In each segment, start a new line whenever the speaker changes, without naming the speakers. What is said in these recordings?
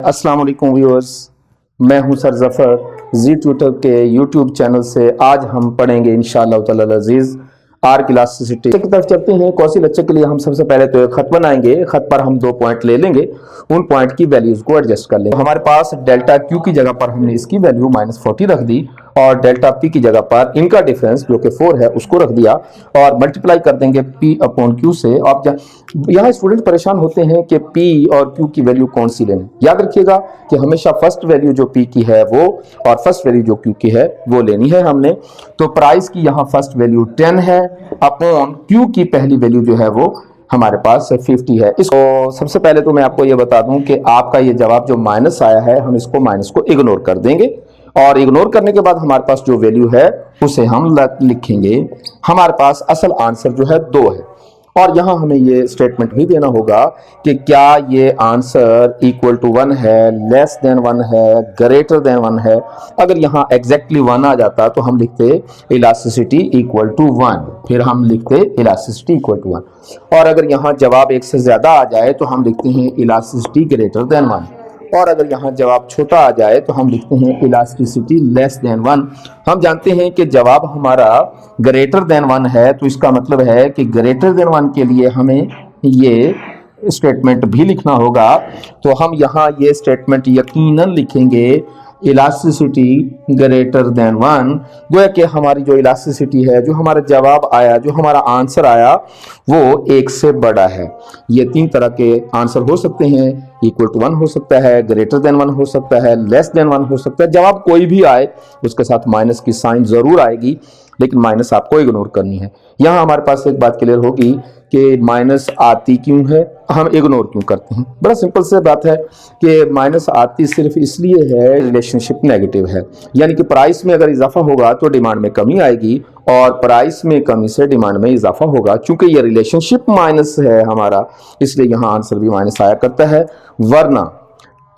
अस्सलाम वालेकुम व्यूअर्स, मैं हूं सर जफ़र जी ट्यूटर के यूट्यूब चैनल से। आज हम पढ़ेंगे इंशाअल्लाह ताला अज़ीज़ आर्क इलास्टिसिटी की तरफ चलते हैं। कौशी लेक्चर के लिए हम सबसे पहले तो एक खत बनाएंगे। खत पर हम 2 पॉइंट ले लेंगे, उन पॉइंट की वैल्यूज को एडजस्ट कर लेंगे। हमारे पास डेल्टा क्यू की जगह पर हमने इसकी वैल्यू -40 रख दी और डेल्टा पी की जगह पर इनका डिफरेंस जो कि 4 है उसको रख दिया और मल्टीप्लाई कर देंगे पी अपॉन क्यू से। अब यहाँ स्टूडेंट परेशान होते हैं कि पी और क्यू की वैल्यू कौन सी लेनी। याद रखिएगा कि हमेशा फर्स्ट वैल्यू जो पी की है वो और फर्स्ट वैल्यू जो क्यू की है वो लेनी है हमने। तो प्राइस की यहाँ फर्स्ट वैल्यू 10 है अपॉन क्यू की पहली वैल्यू जो है वो हमारे पास 50 है। इसको सबसे पहले तो मैं आपको ये बता दूं कि आपका ये जवाब जो माइनस आया है हम इसको माइनस को इग्नोर कर देंगे और इग्नोर करने के बाद हमारे पास जो वैल्यू है उसे हम लिखेंगे। हमारे पास असल आंसर जो है 2 है और यहां हमें ये स्टेटमेंट भी देना होगा कि क्या ये आंसर इक्वल टू 1 है, लेस देन 1 है, ग्रेटर देन 1 है। अगर यहां एग्जैक्टली 1 आ जाता तो हम लिखते इलास्टिसिटी इक्वल टू 1, फिर हम लिखते इलास्टिसिटी इक्वल टू 1। और अगर यहां जवाब 1 से ज्यादा आ जाए तो हम लिखते हैं इलास्टिसिटी ग्रेटर देन 1। और अगर यहाँ जवाब छोटा आ जाए तो हम लिखते हैं इलास्टिसिटी लेस देन 1। हम जानते हैं कि जवाब हमारा ग्रेटर देन 1 है तो इसका मतलब है कि ग्रेटर देन 1 के लिए हमें ये स्टेटमेंट भी लिखना होगा। तो हम यहाँ ये स्टेटमेंट यकीनन लिखेंगे इलास्टिसिटी ग्रेटर देन 1। गोया कि हमारी जो इलास्टिसिटी है, जो हमारा जवाब आया, जो हमारा आंसर आया वो 1 से बड़ा है। ये 3 तरह के आंसर हो सकते हैं, इक्वल टू 1 हो सकता है, ग्रेटर देन 1 हो सकता है, लेस देन 1 हो सकता है। जवाब कोई भी आए उसके साथ माइनस की साइन जरूर आएगी, लेकिन माइनस आपको इग्नोर करनी है। यहाँ हमारे पास एक बात क्लियर होगी कि माइनस आती क्यों है, हम इग्नोर क्यों करते हैं। बड़ा सिंपल से बात है कि माइनस आती सिर्फ इसलिए है रिलेशनशिप नेगेटिव है, यानी कि प्राइस में अगर इजाफा होगा तो डिमांड में कमी आएगी और प्राइस में कमी से डिमांड में इजाफा होगा। चूंकि ये रिलेशनशिप माइनस है हमारा, इसलिए यहाँ आंसर भी माइनस आया करता है। वरना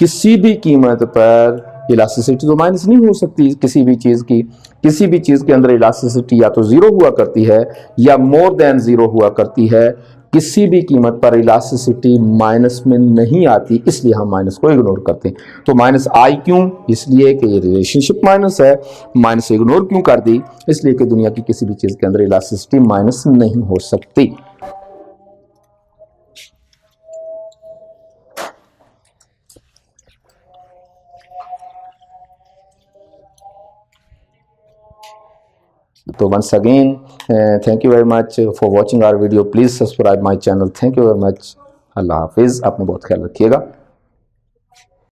किसी भी कीमत पर इलास्टिसिटी तो माइनस नहीं हो सकती। किसी भी चीज के अंदर इलास्टिसिटी या तो 0 हुआ करती है या मोर देन 0 हुआ करती है। किसी भी कीमत पर इलास्टिसिटी माइनस में नहीं आती, इसलिए हम माइनस को इग्नोर करते हैं। तो माइनस आई क्यों? इसलिए कि ये रिलेशनशिप माइनस है। माइनस इग्नोर क्यों कर दी? इसलिए कि दुनिया की किसी भी चीज के अंदर इलास्टिसिटी माइनस नहीं हो सकती। So once again, thank you very much for watching our video. Please subscribe my channel. Thank you very much. अल्लाह हाफिज़। अपना बहुत ख्याल रखिएगा।